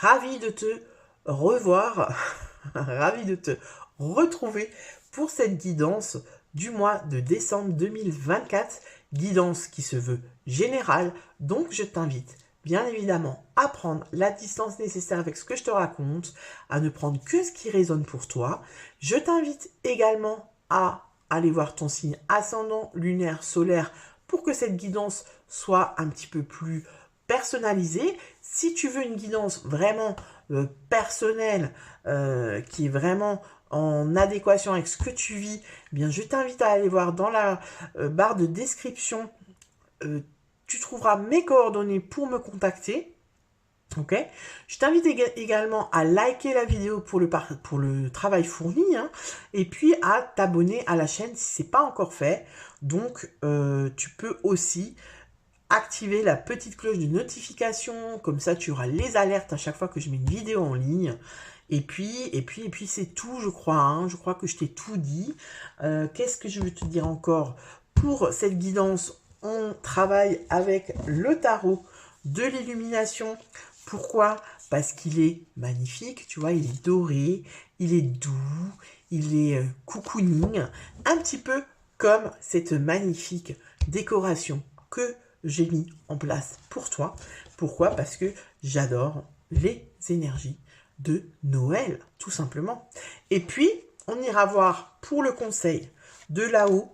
ravi de te revoir, ravi de te retrouver pour cette guidance du mois de décembre 2024, guidance qui se veut générale, donc je t'invite bien évidemment à prendre la distance nécessaire avec ce que je te raconte, à ne prendre que ce qui résonne pour toi. Je t'invite également à aller voir ton signe ascendant, lunaire, solaire, pour que cette guidance soit un petit peu plus personnalisée. Si tu veux une guidance vraiment personnelle, qui est vraiment en adéquation avec ce que tu vis, eh bien je t'invite à aller voir dans la barre de description. Tu trouveras mes coordonnées pour me contacter. Ok. Je t'invite également à liker la vidéo pour le travail fourni, hein, et puis à t'abonner à la chaîne si ce n'est pas encore fait. Donc, tu peux aussi activer la petite cloche de notification, comme ça tu auras les alertes à chaque fois que je mets une vidéo en ligne. Et puis c'est tout, je crois. Hein, je crois que je t'ai tout dit. Qu'est-ce que je veux te dire encore? Pour cette guidance, on travaille avec le tarot de l'illumination. Pourquoi? Parce qu'il est magnifique, tu vois, il est doré, il est doux, il est cocooning, un petit peu comme cette magnifique décoration que j'ai mis en place pour toi. Pourquoi? Parce que j'adore les énergies de Noël, tout simplement. Et puis, on ira voir pour le conseil de là-haut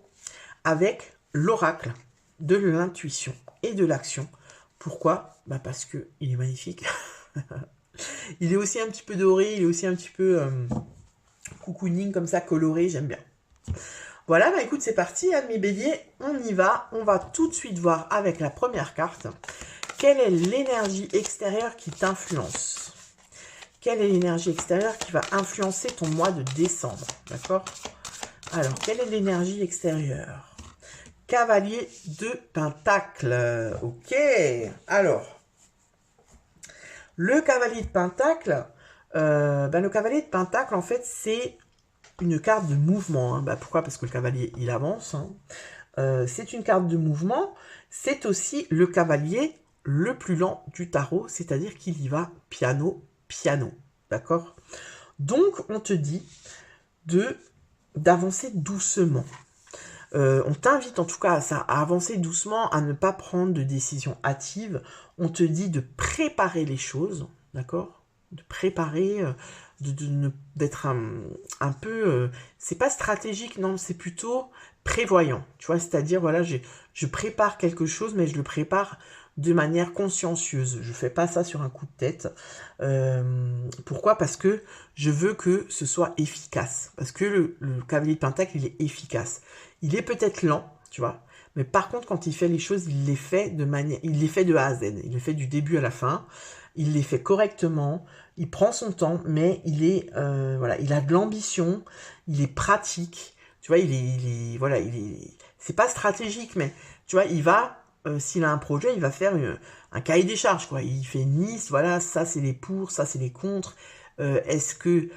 avec l'oracle de l'intuition et de l'action. Pourquoi? Parce qu'il est magnifique. Il est aussi un petit peu doré, il est aussi un petit peu cocooning, comme ça, coloré, j'aime bien. Voilà, écoute, c'est parti, mes béliers, on y va. On va tout de suite voir avec la première carte. Quelle est l'énergie extérieure qui t'influence? Quelle est l'énergie extérieure qui va influencer ton mois de décembre? D'accord? Alors, quelle est l'énergie extérieure? Cavalier de Pentacle. Ok. Alors, le Cavalier de Pentacle, le Cavalier de Pentacle, en fait, c'est une carte de mouvement. Hein. Pourquoi? Parce que le Cavalier, il avance. Hein. C'est une carte de mouvement. C'est aussi le Cavalier le plus lent du tarot, c'est-à-dire qu'il y va piano, piano. D'accord? Donc, on te dit d'avancer doucement. On t'invite en tout cas à avancer doucement, à ne pas prendre de décision hâtive. On te dit de préparer les choses, d'accord? De préparer, d'être un peu... c'est pas stratégique, non, c'est plutôt prévoyant. Tu vois, c'est-à-dire, voilà, je prépare quelque chose, mais je le prépare de manière consciencieuse. Je fais pas ça sur un coup de tête. Pourquoi? Parce que je veux que ce soit efficace. Parce que le Cavalier de Pentacle, il est efficace. Il est peut-être lent, tu vois, mais par contre, quand il fait les choses, il les fait de A à Z. Il les fait du début à la fin. Il les fait correctement. Il prend son temps, mais il a de l'ambition. Il est pratique. Tu vois, c'est pas stratégique, mais tu vois, il va, s'il a un projet, il va faire un cahier des charges, quoi. Il fait une liste, voilà, ça c'est les pour, ça c'est les contre. Est-ce que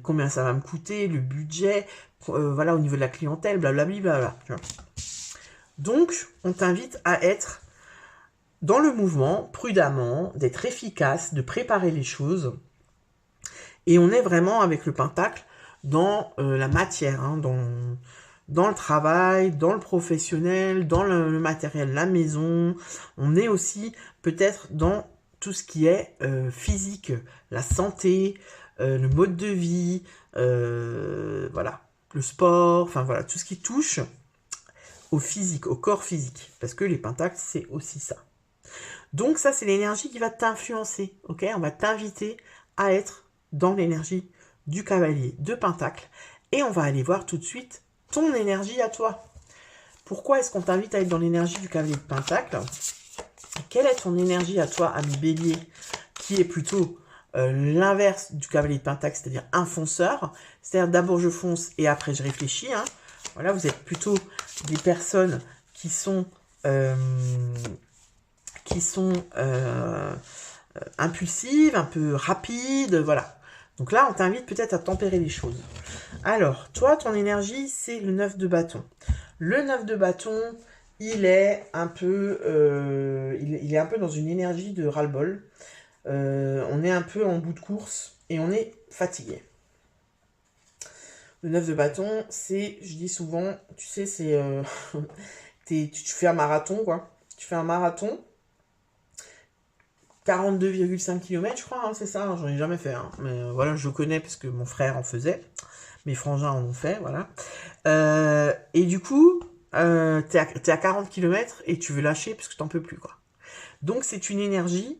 combien ça va me coûter, le budget, voilà, au niveau de la clientèle, blablabla. Donc, on t'invite à être dans le mouvement, prudemment, d'être efficace, de préparer les choses. Et on est vraiment avec le Pentacle dans la matière, hein, dans le travail, dans le professionnel, dans le matériel, la maison. On est aussi peut-être dans tout ce qui est physique, la santé, le mode de vie, voilà, le sport, enfin voilà, tout ce qui touche au physique, au corps physique, parce que les pentacles, c'est aussi ça. Donc ça, c'est l'énergie qui va t'influencer, ok? On va t'inviter à être dans l'énergie du cavalier de pentacle, et on va aller voir tout de suite ton énergie à toi. Pourquoi est-ce qu'on t'invite à être dans l'énergie du cavalier de pentacle? Quelle est ton énergie à toi, ami bélier, qui est plutôt l'inverse du cavalier de pentacle, c'est-à-dire un fonceur, c'est-à-dire d'abord je fonce et après je réfléchis. Hein. Voilà, vous êtes plutôt des personnes qui sont impulsives, un peu rapides, voilà. Donc là, on t'invite peut-être à tempérer les choses. Alors, toi, ton énergie, c'est le 9 de bâton. Le 9 de bâton, il est un peu dans une énergie de ras-le-bol. On on est un peu en bout de course et on est fatigué. Le 9 de bâton, c'est, je dis souvent, tu sais, c'est... tu fais un marathon, quoi. Tu fais un marathon, 42,5 km, je crois, hein, c'est ça, hein, j'en ai jamais fait. Hein. Mais voilà, je le connais parce que mon frère en faisait. Mes frangins en ont fait, voilà. Et du coup, t'es à 40 km et tu veux lâcher parce que t'en peux plus, quoi. Donc, c'est une énergie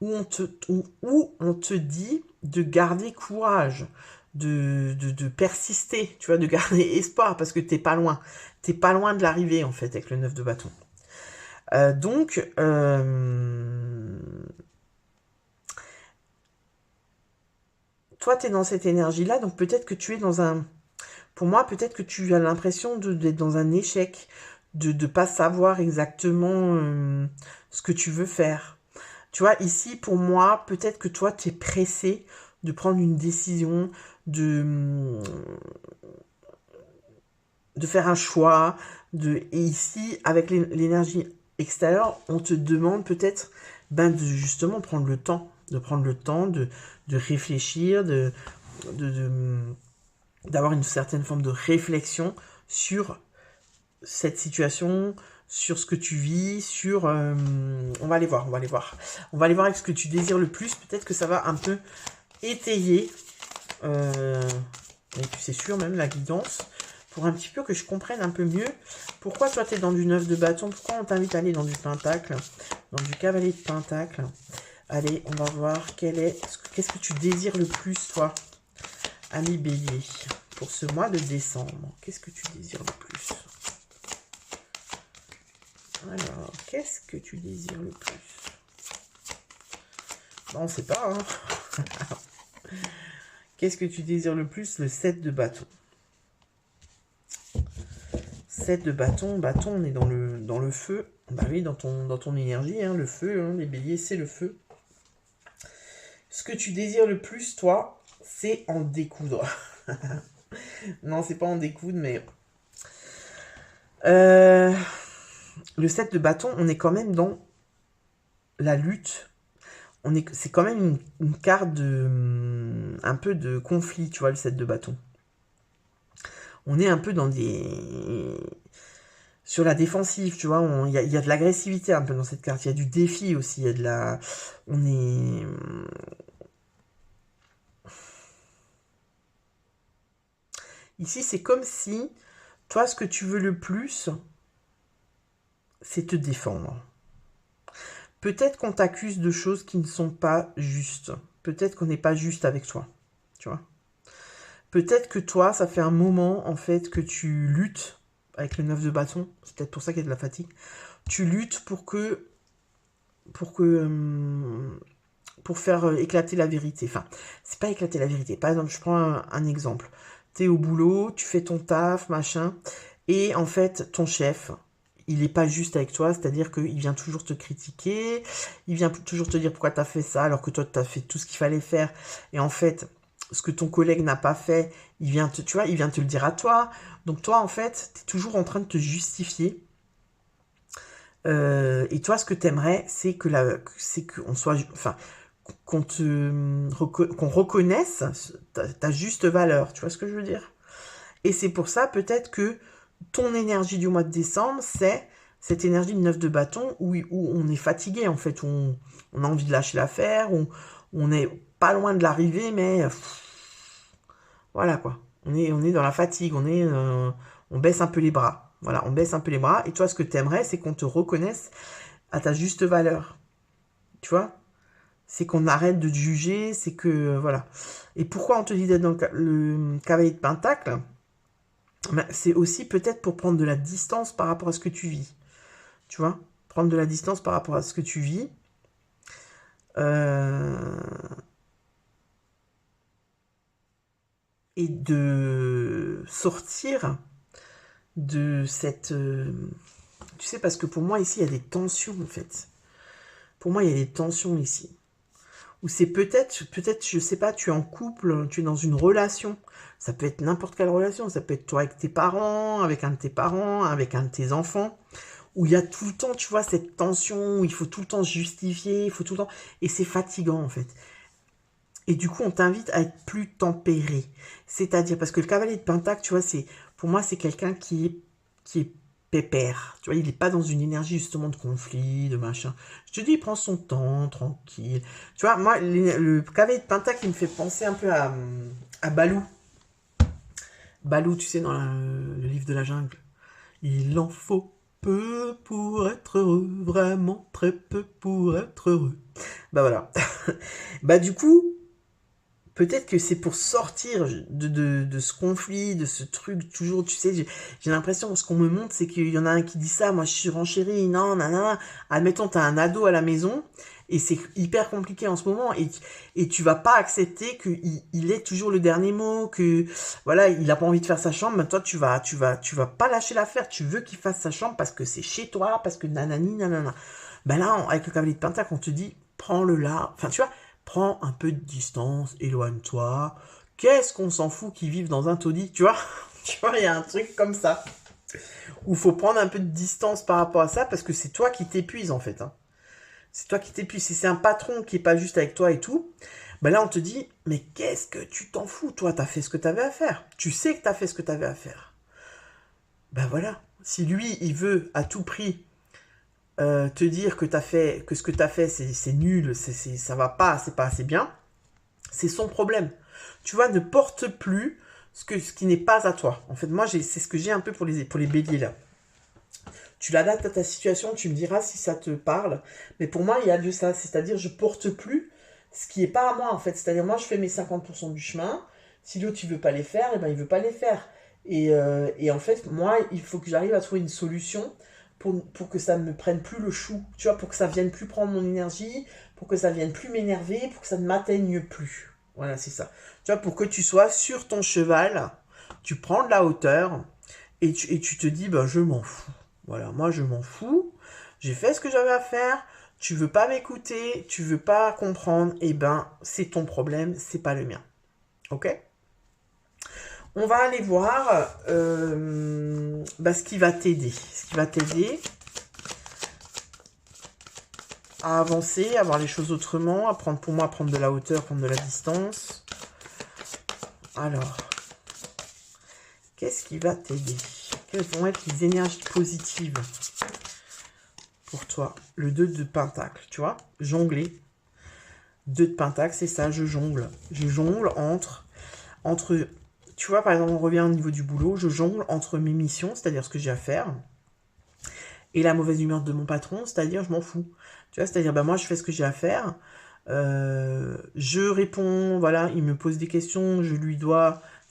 où on te dit de garder courage, de persister, tu vois, de garder espoir parce que t'es pas loin. T'es pas loin de l'arrivée, en fait, avec le 9 de bâton. Donc, toi, tu es dans cette énergie-là, donc peut-être que tu es dans un... Pour moi, peut-être que tu as l'impression d'être dans un échec, de ne pas savoir exactement ce que tu veux faire. Tu vois, ici, pour moi, peut-être que toi, tu es pressé de prendre une décision, de faire un choix. Et ici, avec l'énergie extérieure, on te demande peut-être de justement prendre le temps, de réfléchir, d'avoir une certaine forme de réflexion sur cette situation, sur ce que tu vis, sur... on va aller voir. On va aller voir avec ce que tu désires le plus. Peut-être que ça va un peu étayer, et puis c'est sûr même, la guidance, pour un petit peu que je comprenne un peu mieux pourquoi toi tu es dans du 9 de bâton, pourquoi on t'invite à aller dans du pentacle, dans du cavalier de pentacle. Allez, on va voir qu'est-ce que tu désires le plus, toi, ami Bélier, pour ce mois de décembre. Qu'est-ce que tu désires le plus? Alors, qu'est-ce que tu désires le plus? Bon, on ne sait pas, hein. Qu'est-ce que tu désires le plus? Le 7 de bâton. 7 de bâton, on est dans le feu. Bah oui, dans ton énergie, hein, le feu, hein, les béliers, c'est le feu. Ce que tu désires le plus, toi, c'est en découdre. Non, c'est pas en découdre, mais... le 7 de bâton, on est quand même dans la lutte. C'est quand même une carte de... un peu de conflit, tu vois, le 7 de bâton. On est un peu dans des... sur la défensive, tu vois, il y a de l'agressivité un peu dans cette carte, il y a du défi aussi, il y a de la... On est... Ici, c'est comme si, toi, ce que tu veux le plus, c'est te défendre. Peut-être qu'on t'accuse de choses qui ne sont pas justes. Peut-être qu'on n'est pas juste avec toi, tu vois. Peut-être que toi, ça fait un moment, en fait, que tu luttes avec le 9 de bâton. C'est peut-être pour ça qu'il y a de la fatigue. Tu luttes pour faire éclater la vérité. Enfin, c'est pas éclater la vérité. Par exemple, je prends un exemple. T'es au boulot, tu fais ton taf, machin, et en fait, ton chef, il n'est pas juste avec toi, c'est-à-dire qu'il vient toujours te critiquer, il vient toujours te dire pourquoi tu as fait ça, alors que toi, tu as fait tout ce qu'il fallait faire, et en fait, ce que ton collègue n'a pas fait, il vient te le dire à toi. Donc toi, en fait, tu es toujours en train de te justifier. Et toi, ce que tu aimerais, c'est qu'on soit... Enfin, qu'on reconnaisse ta juste valeur. Tu vois ce que je veux dire? Et c'est pour ça, peut-être que ton énergie du mois de décembre, c'est cette énergie de 9 de bâton où on est fatigué, en fait, où on a envie de lâcher l'affaire, où on n'est pas loin de l'arrivée, mais voilà quoi. On est dans la fatigue, on baisse un peu les bras. Voilà, on baisse un peu les bras. Et toi, ce que tu aimerais, c'est qu'on te reconnaisse à ta juste valeur. Tu vois? C'est qu'on arrête de te juger, c'est que... voilà. Et pourquoi on te dit d'être dans le cavalier de pentacle? Ben, c'est aussi peut-être pour prendre de la distance par rapport à ce que tu vis. Tu vois? Prendre de la distance par rapport à ce que tu vis. Et de sortir de cette... tu sais, parce que pour moi, ici, il y a des tensions, en fait. Pour moi, il y a des tensions ici. Ou c'est peut-être, je sais pas, tu es en couple, tu es dans une relation. Ça peut être n'importe quelle relation. Ça peut être toi avec tes parents, avec un de tes parents, avec un de tes enfants. Où il y a tout le temps, tu vois, cette tension, où il faut tout le temps se justifier, il faut tout le temps... Et c'est fatigant, en fait. Et du coup, on t'invite à être plus tempéré. C'est-à-dire, parce que le cavalier de Pentacle, tu vois, pour moi, c'est quelqu'un qui est pépère. Tu vois, il n'est pas dans une énergie justement de conflit, de machin. Je te dis, il prend son temps, tranquille. Tu vois, moi, le cavalier de Pentacle, il me fait penser un peu à Balou. Balou, tu sais, dans le livre de la jungle. Il en faut peu pour être heureux, vraiment très peu pour être heureux. Bah voilà. Bah du coup, peut-être que c'est pour sortir de ce conflit, de ce truc, toujours, tu sais, j'ai l'impression, ce qu'on me montre, c'est qu'il y en a un qui dit ça, moi je suis renchérie, non, nanana. Admettons, t'as un ado à la maison, et c'est hyper compliqué en ce moment, et tu vas pas accepter qu'il ait toujours le dernier mot, que, voilà, il a pas envie de faire sa chambre, mais toi, tu vas pas lâcher l'affaire, tu veux qu'il fasse sa chambre parce que c'est chez toi, parce que nanani, nanana. Ben là, avec le cavalier de Pentacle, on te dit, prends-le là, enfin, tu vois, prends un peu de distance, éloigne-toi. Qu'est-ce qu'on s'en fout qu'ils vivent dans un taudis, tu vois? Tu vois, il y a un truc comme ça. Où faut prendre un peu de distance par rapport à ça, parce que c'est toi qui t'épuises, en fait. Hein. C'est toi qui t'épuises. Si c'est un patron qui est pas juste avec toi et tout, ben là, on te dit, mais qu'est-ce que tu t'en fous? Toi, t'as fait ce que t'avais à faire. Tu sais que t'as fait ce que t'avais à faire. Ben voilà. Si lui, il veut à tout prix te dire que que ce que t'as fait, c'est nul, ça va pas, c'est pas assez bien, c'est son problème. Tu vois, ne porte plus ce qui n'est pas à toi. En fait, moi, c'est ce que j'ai un peu pour les béliers là. Tu l'adaptes à ta situation, tu me diras si ça te parle. Mais pour moi, il y a de ça. C'est-à-dire, je porte plus ce qui n'est pas à moi, en fait. C'est-à-dire, moi, je fais mes 50% du chemin. Si l'autre, il veut pas les faire, eh ben, il veut pas les faire. Et en fait, moi, il faut que j'arrive à trouver une solution pour que ça ne me prenne plus le chou. Tu vois, pour que ça vienne plus prendre mon énergie, pour que ça vienne plus m'énerver, pour que ça ne m'atteigne plus. Voilà, c'est ça. Tu vois, pour que tu sois sur ton cheval, tu prends de la hauteur et tu te dis, bah, je m'en fous. Voilà, moi, je m'en fous. J'ai fait ce que j'avais à faire. Tu veux pas m'écouter, tu veux pas comprendre, et ben, c'est ton problème, c'est pas le mien. Ok? On va aller voir bah, ce qui va t'aider. Ce qui va t'aider à avancer, à voir les choses autrement, à prendre, pour moi, à prendre de la hauteur, prendre de la distance. Alors, qu'est-ce qui va t'aider? Quelles vont être les énergies positives pour toi? Le 2 de Pentacle, tu vois? Jongler. 2 de Pentacle, c'est ça, je jongle. Je jongle entre, tu vois, par exemple, on revient au niveau du boulot, je jongle entre mes missions, c'est-à-dire ce que j'ai à faire, et la mauvaise humeur de mon patron, c'est-à-dire je m'en fous. Tu vois, c'est-à-dire, ben moi, je fais ce que j'ai à faire, je réponds, voilà, il me pose des questions,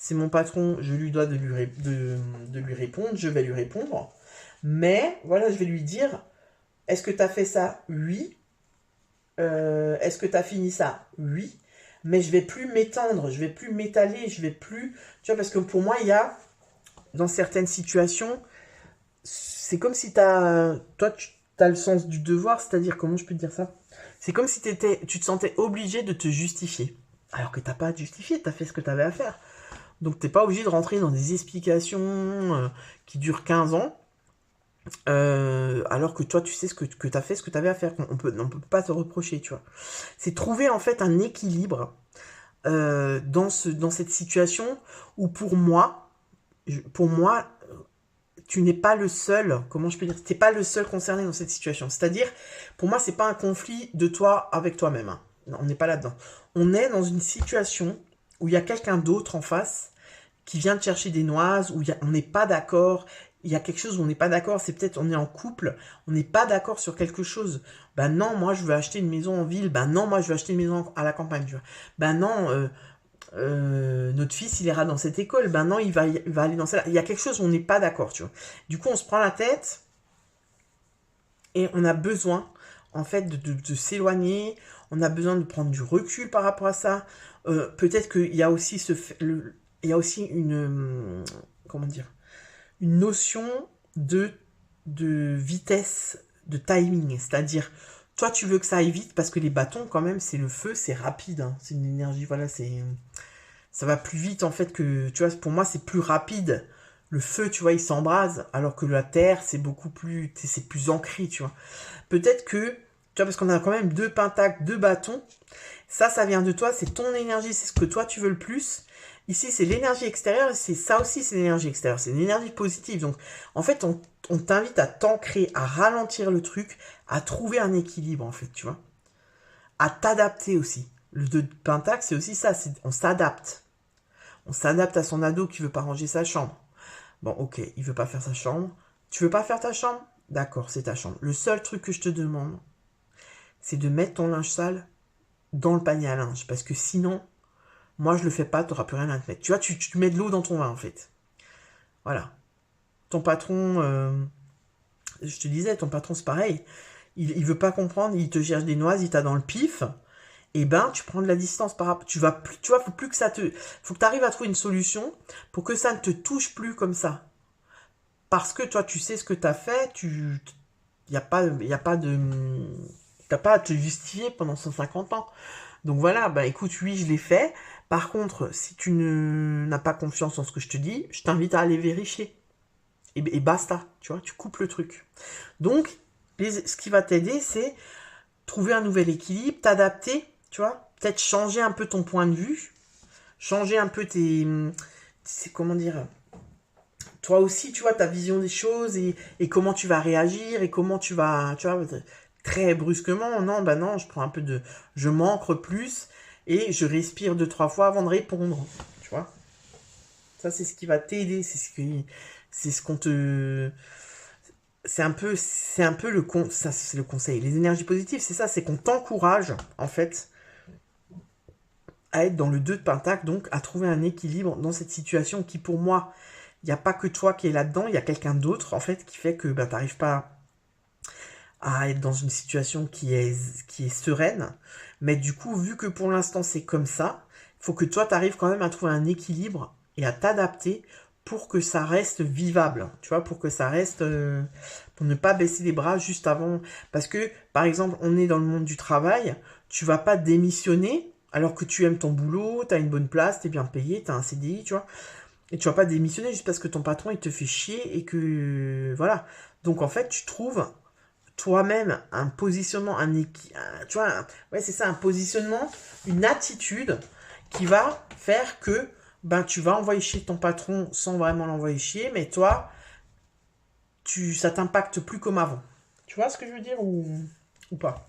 c'est mon patron, je lui dois de lui répondre, je vais lui répondre, mais, voilà, je vais lui dire, est-ce que tu as fait ça? Oui. Est-ce que tu as fini ça? Oui. Mais je vais plus m'étendre, je vais plus m'étaler, je vais plus... Tu vois, parce que pour moi, il y a, dans certaines situations, c'est comme si toi, tu as le sens du devoir, c'est-à-dire, comment je peux te dire ça? C'est comme si tu te sentais obligé de te justifier. Alors que t'as pas à te justifier, t'as fait ce que tu avais à faire. Donc t'es pas obligé de rentrer dans des explications qui durent 15 ans, alors que toi, tu sais que tu as fait ce que tu avais à faire. On peut pas te reprocher, tu vois. C'est trouver en fait un équilibre dans cette situation où pour moi, tu n'es pas le seul, comment je peux dire, tu n'es pas le seul concerné dans cette situation. C'est-à-dire, pour moi, c'est pas un conflit de toi avec toi-même. Hein. Non, on n'est pas là-dedans. On est dans une situation où il y a quelqu'un d'autre en face qui vient te chercher des noises, où on n'est pas d'accord, il y a quelque chose où on n'est pas d'accord, c'est peut-être on est en couple, on n'est pas d'accord sur quelque chose. Ben non, moi je veux acheter une maison en ville, ben non, moi je veux acheter une maison à la campagne, tu vois. Ben non, notre fils il ira dans cette école, ben non, il va aller dans celle-là. Il y a quelque chose où on n'est pas d'accord, tu vois. Du coup, on se prend la tête et on a besoin en fait de s'éloigner, on a besoin de prendre du recul par rapport à ça. Peut-être qu'il y a aussi il y a aussi comment dire, une notion de vitesse, de timing. C'est-à-dire, toi, tu veux que ça aille vite parce que les bâtons, quand même, c'est le feu, c'est rapide. Hein, c'est une énergie, voilà, ça va plus vite, en fait, que, tu vois, pour moi, c'est plus rapide. Le feu, tu vois, il s'embrase, alors que la terre, c'est beaucoup plus, c'est plus ancré, tu vois. Peut-être que Tu vois, parce qu'on a quand même 2 pentacles, 2 bâtons. Ça vient de toi, c'est ton énergie, c'est ce que toi tu veux le plus. Ici, c'est l'énergie extérieure, c'est ça aussi, c'est l'énergie extérieure, c'est une énergie positive. Donc, en fait, on t'invite à t'ancrer, à ralentir le truc, à trouver un équilibre, en fait, tu vois. À t'adapter aussi. Le 2 de pentacle, c'est aussi ça, on s'adapte. On s'adapte à son ado qui veut pas ranger sa chambre. Bon, ok, il veut pas faire sa chambre. Tu veux pas faire ta chambre? D'accord, c'est ta chambre. Le seul truc que je te demande, c'est de mettre ton linge sale dans le panier à linge. Parce que sinon, moi je le fais pas, tu n'auras plus rien à te mettre. Tu vois, tu mets de l'eau dans ton vin en fait. Voilà. Ton patron, je te disais, ton patron c'est pareil. Il veut pas comprendre, il te cherche des noises, il t'a dans le pif. Et ben, tu prends de la distance par rapport. Tu vois, faut plus que ça te. Faut que tu arrives à trouver une solution pour que ça ne te touche plus comme ça. Parce que toi, tu sais ce que tu as fait, y a pas de. T'as pas à te justifier pendant 150 ans. Donc voilà, bah écoute, oui, je l'ai fait. Par contre, si tu n'as pas confiance en ce que je te dis, je t'invite à aller vérifier. Et basta, tu vois, tu coupes le truc. Donc, ce qui va t'aider, c'est trouver un nouvel équilibre, t'adapter, tu vois, peut-être changer un peu ton point de vue, changer un peu c'est comment dire, toi aussi, tu vois, ta vision des choses et comment tu vas réagir et comment tu vas, tu vois, très brusquement, non, bah non, je prends un peu je m'ancre plus et je respire 2-3 fois avant de répondre, tu vois. Ça, c'est ce qui va t'aider, c'est ce qu'on te, c'est un peu ça, c'est le conseil. Les énergies positives, c'est ça, c'est qu'on t'encourage, en fait, à être dans le 2 de pentacle, donc à trouver un équilibre dans cette situation qui, pour moi, il n'y a pas que toi qui es là-dedans, il y a quelqu'un d'autre, en fait, qui fait que bah, tu n'arrives pas à être dans une situation qui est sereine. Mais du coup, vu que pour l'instant c'est comme ça, il faut que toi, tu arrives quand même à trouver un équilibre et à t'adapter pour que ça reste vivable, tu vois, pour que ça reste, pour ne pas baisser les bras juste avant. Parce que, par exemple, on est dans le monde du travail, tu vas pas démissionner alors que tu aimes ton boulot, tu as une bonne place, tu es bien payé, tu as un CDI, tu vois. Et tu vas pas démissionner juste parce que ton patron il te fait chier et que voilà. Donc en fait, tu trouves toi-même un positionnement, tu vois, ouais, c'est ça, un positionnement, une attitude qui va faire que ben tu vas envoyer chier ton patron sans vraiment l'envoyer chier, mais toi, ça t'impacte plus comme avant. Tu vois ce que je veux dire ou pas?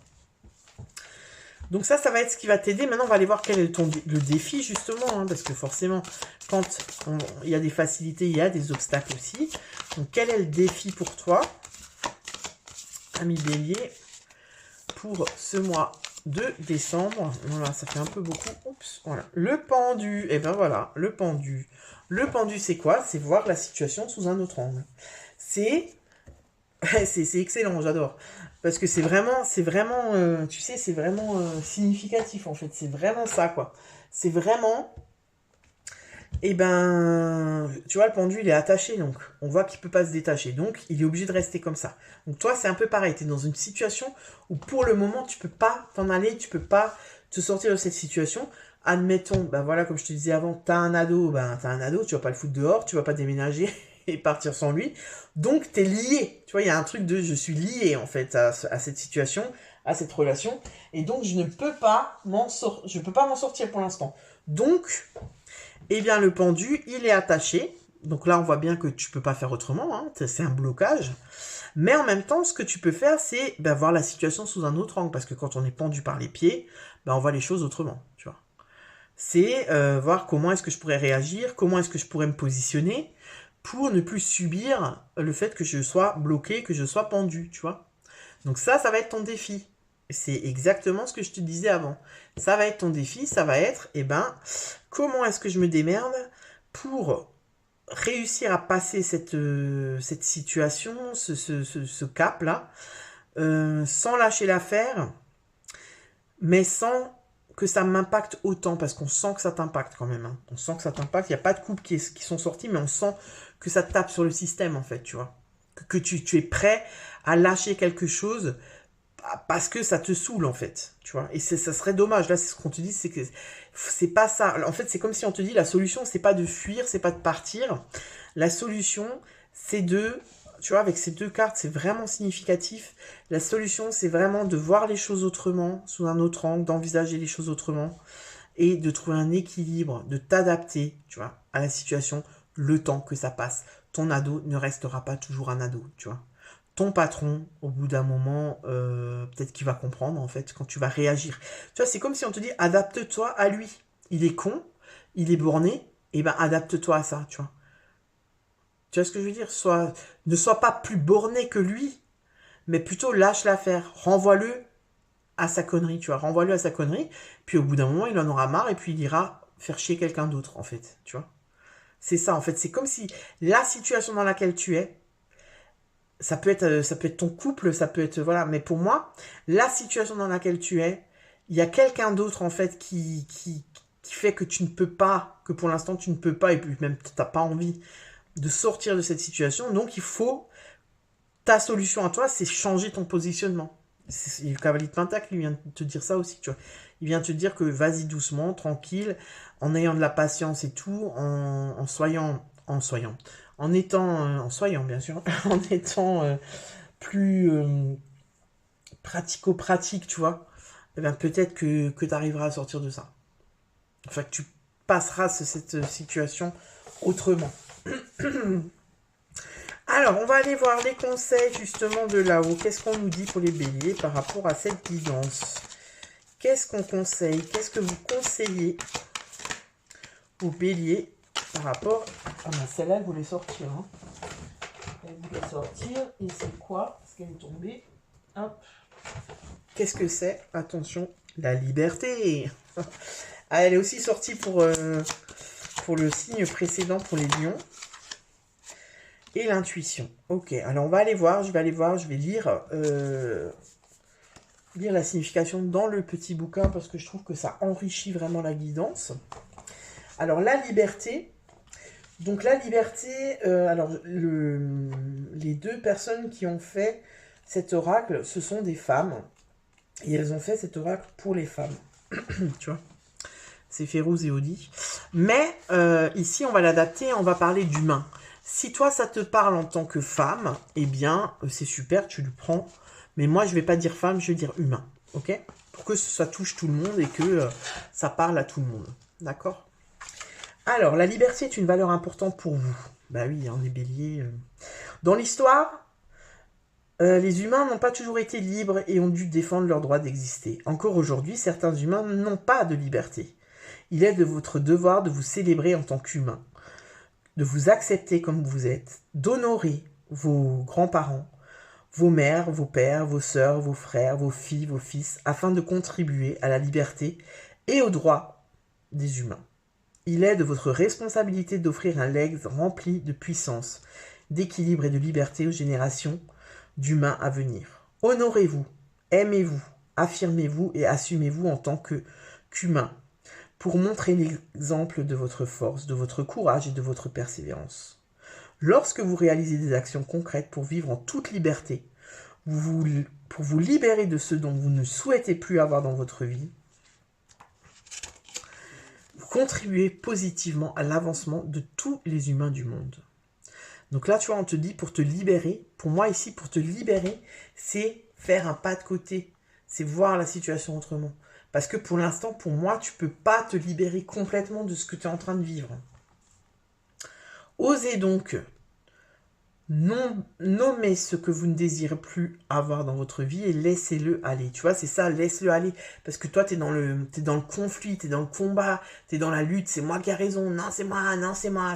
Donc ça va être ce qui va t'aider. Maintenant, on va aller voir quel est le défi, justement, hein, parce que forcément, quand il y a des facilités, il y a des obstacles aussi. Donc, quel est le défi pour toi, ami Bélier, pour ce mois de décembre? Voilà, ça fait un peu beaucoup. Oups, voilà. Le pendu, et ben voilà, le pendu. Le pendu, c'est quoi? C'est voir la situation sous un autre angle. C'est excellent, j'adore. Parce que c'est vraiment, tu sais, c'est vraiment significatif en fait. C'est vraiment ça, quoi. C'est vraiment, eh ben, tu vois, le pendu, il est attaché, donc on voit qu'il peut pas se détacher. Donc, il est obligé de rester comme ça. Donc, toi, c'est un peu pareil. Tu es dans une situation où, pour le moment, tu peux pas t'en aller, tu peux pas te sortir de cette situation. Admettons, ben voilà, comme je te disais avant, t'as un ado, tu vas pas le foutre dehors, tu vas pas déménager et partir sans lui. Donc, t'es lié. Tu vois, il y a un truc de je suis lié, en fait, à cette situation, à cette relation. Et donc, je peux pas m'en sortir pour l'instant. Donc, eh bien, le pendu, il est attaché. Donc là, on voit bien que tu peux pas faire autrement. Hein. C'est un blocage. Mais en même temps, ce que tu peux faire, c'est ben, voir la situation sous un autre angle. Parce que quand on est pendu par les pieds, ben, on voit les choses autrement. Tu vois. C'est voir comment est-ce que je pourrais réagir, comment est-ce que je pourrais me positionner pour ne plus subir le fait que je sois bloqué, que je sois pendu. Tu vois. Donc ça va être ton défi. C'est exactement ce que je te disais avant. Ça va être ton défi, ça va être, eh ben, comment est-ce que je me démerde pour réussir à passer cette situation, ce cap-là, sans lâcher l'affaire, mais sans que ça m'impacte autant, parce qu'on sent que ça t'impacte quand même. Hein. On sent que ça t'impacte. Il n'y a pas de coupes qui sont sorties, mais on sent que ça tape sur le système, en fait, tu vois. Que tu es prêt à lâcher quelque chose parce que ça te saoule en fait, tu vois. Et ça serait dommage. Là, c'est ce qu'on te dit, c'est que c'est pas ça. En fait, c'est comme si on te dit la solution, c'est pas de fuir, c'est pas de partir. La solution, c'est de tu vois, avec ces deux cartes, c'est vraiment significatif. La solution, c'est vraiment de voir les choses autrement, sous un autre angle, d'envisager les choses autrement et de trouver un équilibre, de t'adapter, tu vois, à la situation, le temps que ça passe. Ton ado ne restera pas toujours un ado, tu vois. Ton patron, au bout d'un moment, peut-être qu'il va comprendre, en fait, quand tu vas réagir. Tu vois, c'est comme si on te dit, adapte-toi à lui. Il est con, il est borné, et ben adapte-toi à ça, tu vois. Tu vois ce que je veux dire? Ne sois pas plus borné que lui, mais plutôt lâche l'affaire. Renvoie-le à sa connerie, tu vois. Renvoie-le à sa connerie, puis au bout d'un moment, il en aura marre, et puis il ira faire chier quelqu'un d'autre, en fait, tu vois. C'est ça, en fait. C'est comme si la situation dans laquelle tu es, ça peut être ton couple, ça peut être, voilà. Mais pour moi, la situation dans laquelle tu es, il y a quelqu'un d'autre, en fait, qui fait que tu ne peux pas, que pour l'instant, tu ne peux pas, et puis même, tu n'as pas envie de sortir de cette situation. Donc, il faut, ta solution à toi, c'est changer ton positionnement. C'est le cavalier de Pentacle, il vient te dire ça aussi, tu vois. Il vient te dire que vas-y doucement, tranquille, en ayant de la patience et tout, en soyant bien sûr, en étant plus pratico-pratique, tu vois, eh bien, peut-être que tu arriveras à sortir de ça. Enfin, que tu passeras cette situation autrement. Alors, on va aller voir les conseils justement de là-haut. Qu'est-ce qu'on nous dit pour les béliers par rapport à cette guidance? Qu'est-ce qu'on conseille? Qu'est-ce que vous conseillez aux béliers par rapport... Ah ben celle-là, elle voulait sortir. Hein. Elle voulait sortir. Et c'est quoi? Parce qu'elle est tombée. Hop. Qu'est-ce que c'est? Attention, la liberté. Ah, elle est aussi sortie pour le signe précédent, pour les lions. Et l'intuition. Ok, alors on va aller voir, je vais lire la signification dans le petit bouquin parce que je trouve que ça enrichit vraiment la guidance. Alors la liberté, donc la liberté, les deux personnes qui ont fait cet oracle, ce sont des femmes et elles ont fait cet oracle pour les femmes, tu vois. C'est Férouz et Audi. Mais ici, on va l'adapter, on va parler d'humain. Si toi, ça te parle en tant que femme, eh bien, c'est super, tu le prends. Mais moi, je vais pas dire femme, je vais dire humain. Ok? Pour que ça touche tout le monde et que ça parle à tout le monde. D'accord? Alors, la liberté est une valeur importante pour vous. Bah oui, hein, les béliers. Dans l'histoire, les humains n'ont pas toujours été libres et ont dû défendre leur droit d'exister. Encore aujourd'hui, certains humains n'ont pas de liberté. Il est de votre devoir de vous célébrer en tant qu'humain, de vous accepter comme vous êtes, d'honorer vos grands-parents, vos mères, vos pères, vos sœurs, vos frères, vos filles, vos fils, afin de contribuer à la liberté et aux droits des humains. Il est de votre responsabilité d'offrir un legs rempli de puissance, d'équilibre et de liberté aux générations d'humains à venir. Honorez-vous, aimez-vous, affirmez-vous et assumez-vous en tant qu'humain, pour montrer l'exemple de votre force, de votre courage et de votre persévérance. Lorsque vous réalisez des actions concrètes pour vivre en toute liberté, pour vous libérer de ce dont vous ne souhaitez plus avoir dans votre vie, vous contribuez positivement à l'avancement de tous les humains du monde. Donc là, tu vois, on te dit pour te libérer, pour moi ici, pour te libérer, c'est faire un pas de côté, c'est voir la situation autrement. Parce que pour l'instant, pour moi, tu ne peux pas te libérer complètement de ce que tu es en train de vivre. Osez donc nommer ce que vous ne désirez plus avoir dans votre vie et laissez-le aller. Tu vois, c'est ça, laisse-le aller. Parce que toi, t'es dans le conflit, t'es dans le combat, t'es dans la lutte, c'est moi qui ai raison, non c'est moi,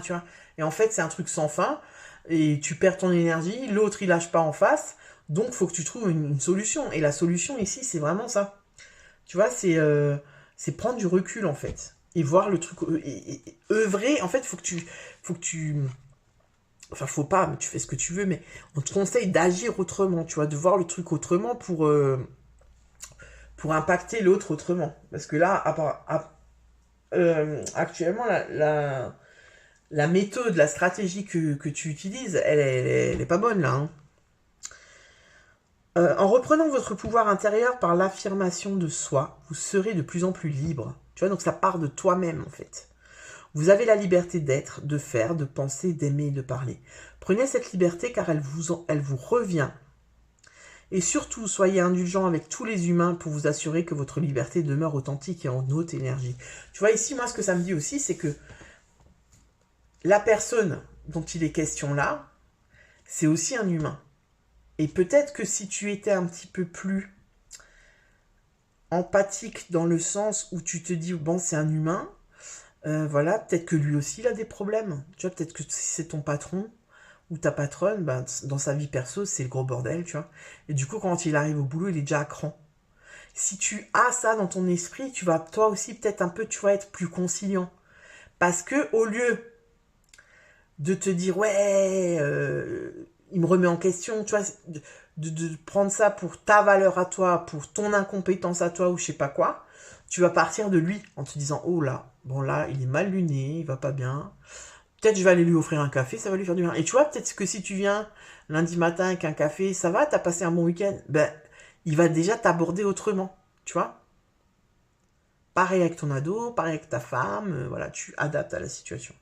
tu vois. Et en fait, c'est un truc sans fin, et tu perds ton énergie, l'autre il lâche pas en face, donc faut que tu trouves une solution. Et la solution ici, c'est vraiment ça. Tu vois, c'est prendre du recul en fait. Et voir le truc, et œuvrer, en fait, faut que tu... Enfin, faut pas, mais tu fais ce que tu veux, mais on te conseille d'agir autrement, tu vois, de voir le truc autrement pour impacter l'autre autrement. Parce que là, actuellement, la méthode, la stratégie que tu utilises, elle est pas bonne, là. Hein. En reprenant votre pouvoir intérieur par l'affirmation de soi, vous serez de plus en plus libre. Tu vois, donc ça part de toi-même, en fait. Vous avez la liberté d'être, de faire, de penser, d'aimer et de parler. Prenez cette liberté car elle vous revient. Et surtout, soyez indulgent avec tous les humains pour vous assurer que votre liberté demeure authentique et en haute énergie. Tu vois, ici, moi, ce que ça me dit aussi, c'est que la personne dont il est question là, c'est aussi un humain. Et peut-être que si tu étais un petit peu plus empathique dans le sens où tu te dis, bon, c'est un humain, voilà, peut-être que lui aussi, il a des problèmes. Tu vois, peut-être que si c'est ton patron ou ta patronne, ben, dans sa vie perso, c'est le gros bordel, tu vois. Et du coup, quand il arrive au boulot, il est déjà à cran. Si tu as ça dans ton esprit, tu vas toi aussi peut-être un peu, tu vas être plus conciliant. Parce que au lieu de te dire, ouais, il me remet en question, tu vois, de prendre ça pour ta valeur à toi, pour ton incompétence à toi ou je sais pas quoi, tu vas partir de lui en te disant, oh là, bon là, il est mal luné, il va pas bien. Peut-être je vais aller lui offrir un café, ça va lui faire du bien. Et tu vois, peut-être que si tu viens lundi matin avec un café, ça va, t'as passé un bon week-end, ben, il va déjà t'aborder autrement, tu vois. Pareil avec ton ado, pareil avec ta femme, voilà, tu adaptes à la situation.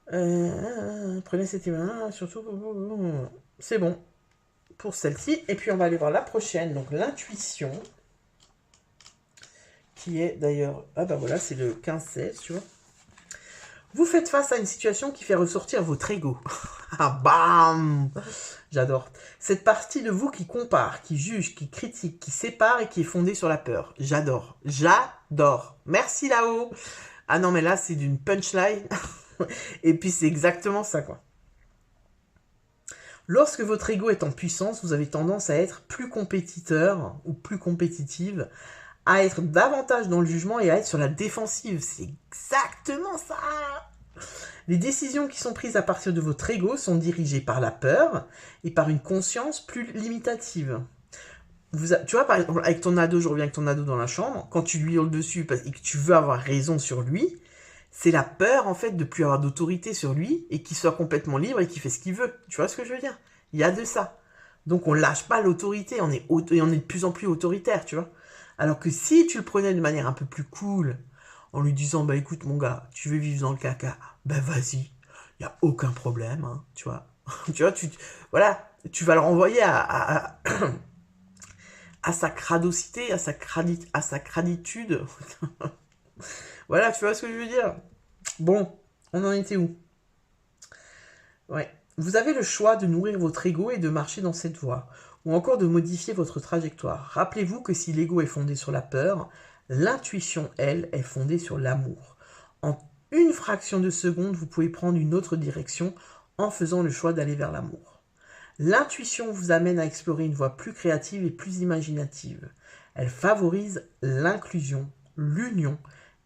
Prenez cette image, surtout, c'est bon pour celle-ci. Et puis on va aller voir la prochaine, donc l'intuition, qui est d'ailleurs, ah bah voilà, c'est le 15-16, tu vois. Vous faites face à une situation qui fait ressortir votre ego. Ah bam! J'adore. Cette partie de vous qui compare, qui juge, qui critique, qui sépare et qui est fondée sur la peur. J'adore. J'adore. Merci là-haut. Ah non, mais là, c'est d'une punchline. Et puis, c'est exactement ça, quoi. Lorsque votre ego est en puissance, vous avez tendance à être plus compétiteur ou plus compétitive, à être davantage dans le jugement et à être sur la défensive. C'est exactement ça! Les décisions qui sont prises à partir de votre ego sont dirigées par la peur et par une conscience plus limitative. Tu vois, par exemple, avec ton ado, je reviens avec ton ado dans la chambre, quand tu lui hurles dessus et que tu veux avoir raison sur lui, c'est la peur, en fait, de plus avoir d'autorité sur lui et qu'il soit complètement libre et qu'il fait ce qu'il veut. Tu vois ce que je veux dire? Il y a de ça. Donc, on lâche pas l'autorité, on est de plus en plus autoritaire, tu vois. Alors que si tu le prenais de manière un peu plus cool, en lui disant, bah écoute mon gars, tu veux vivre dans le caca, bah vas-y, il n'y a aucun problème, hein, tu vois. Tu vois, voilà, tu vas le renvoyer à sa cradocité, à sa craditude. Voilà, tu vois ce que je veux dire. Bon, on en était où? Ouais. Vous avez le choix de nourrir votre ego et de marcher dans cette voie, ou encore de modifier votre trajectoire. Rappelez-vous que si l'ego est fondé sur la peur, l'intuition, elle, est fondée sur l'amour. En une fraction de seconde, vous pouvez prendre une autre direction en faisant le choix d'aller vers l'amour. L'intuition vous amène à explorer une voie plus créative et plus imaginative. Elle favorise l'inclusion, l'union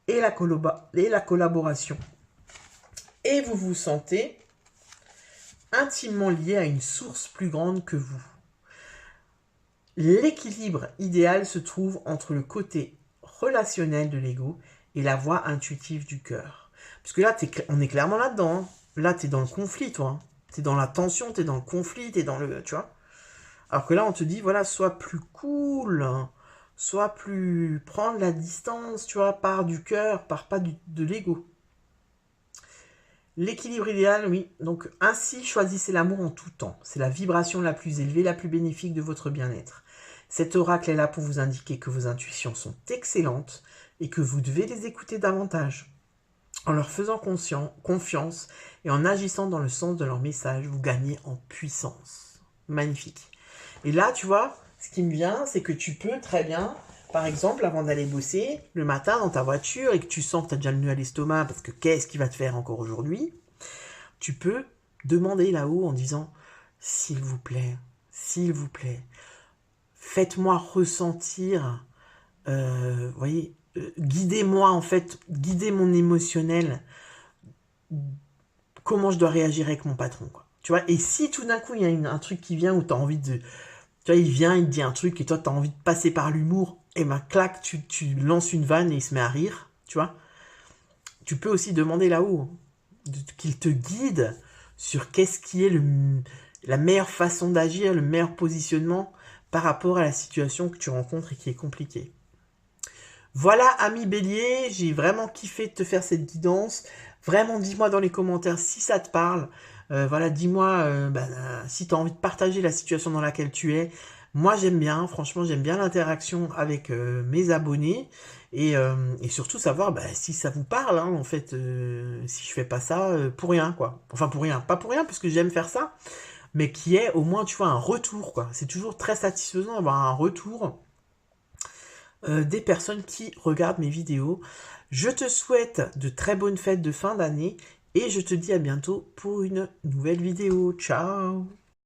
et la collaboration. Et vous vous sentez intimement lié à une source plus grande que vous. L'équilibre idéal se trouve entre le côté relationnel de l'ego et la voie intuitive du cœur. Parce que là, on est clairement là-dedans. Hein. Là, t'es dans le conflit, toi. T'es dans la tension, t'es dans le conflit, t'es dans le... Tu vois. Alors que là, on te dit, voilà, sois plus cool, sois plus... Prendre la distance, tu vois, part du cœur, part pas de l'ego. L'équilibre idéal, oui. Donc, ainsi, choisissez l'amour en tout temps. C'est la vibration la plus élevée, la plus bénéfique de votre bien-être. Cet oracle est là pour vous indiquer que vos intuitions sont excellentes et que vous devez les écouter davantage. En leur faisant confiance et en agissant dans le sens de leur message, vous gagnez en puissance. Magnifique. Et là, tu vois, ce qui me vient, c'est que tu peux très bien... Par exemple, avant d'aller bosser, le matin dans ta voiture, et que tu sens que tu as déjà le nœud à l'estomac, parce que qu'est-ce qu'il va te faire encore aujourd'hui, tu peux demander là-haut en disant « S'il vous plaît, faites-moi ressentir, voyez, guidez-moi en fait, guidez mon émotionnel, comment je dois réagir avec mon patron. » quoi. Tu vois, et si tout d'un coup, il y a un truc qui vient où tu as envie de... Tu vois, il vient, il te dit un truc, et toi, tu as envie de passer par l'humour, et ben clac, tu lances une vanne et il se met à rire, tu vois. Tu peux aussi demander là-haut qu'il te guide sur qu'est-ce qui est la meilleure façon d'agir, le meilleur positionnement par rapport à la situation que tu rencontres et qui est compliquée. Voilà, ami Bélier, j'ai vraiment kiffé de te faire cette guidance. Vraiment, dis-moi dans les commentaires si ça te parle. Voilà, dis-moi si tu as envie de partager la situation dans laquelle tu es. Moi, j'aime bien, franchement, j'aime bien l'interaction avec mes abonnés et surtout savoir si ça vous parle, hein, en fait, si je fais pas ça pour rien, quoi. Enfin, pour rien, pas pour rien, parce que j'aime faire ça, mais qui est au moins, tu vois, un retour, quoi. C'est toujours très satisfaisant d'avoir un retour des personnes qui regardent mes vidéos. Je te souhaite de très bonnes fêtes de fin d'année et je te dis à bientôt pour une nouvelle vidéo. Ciao!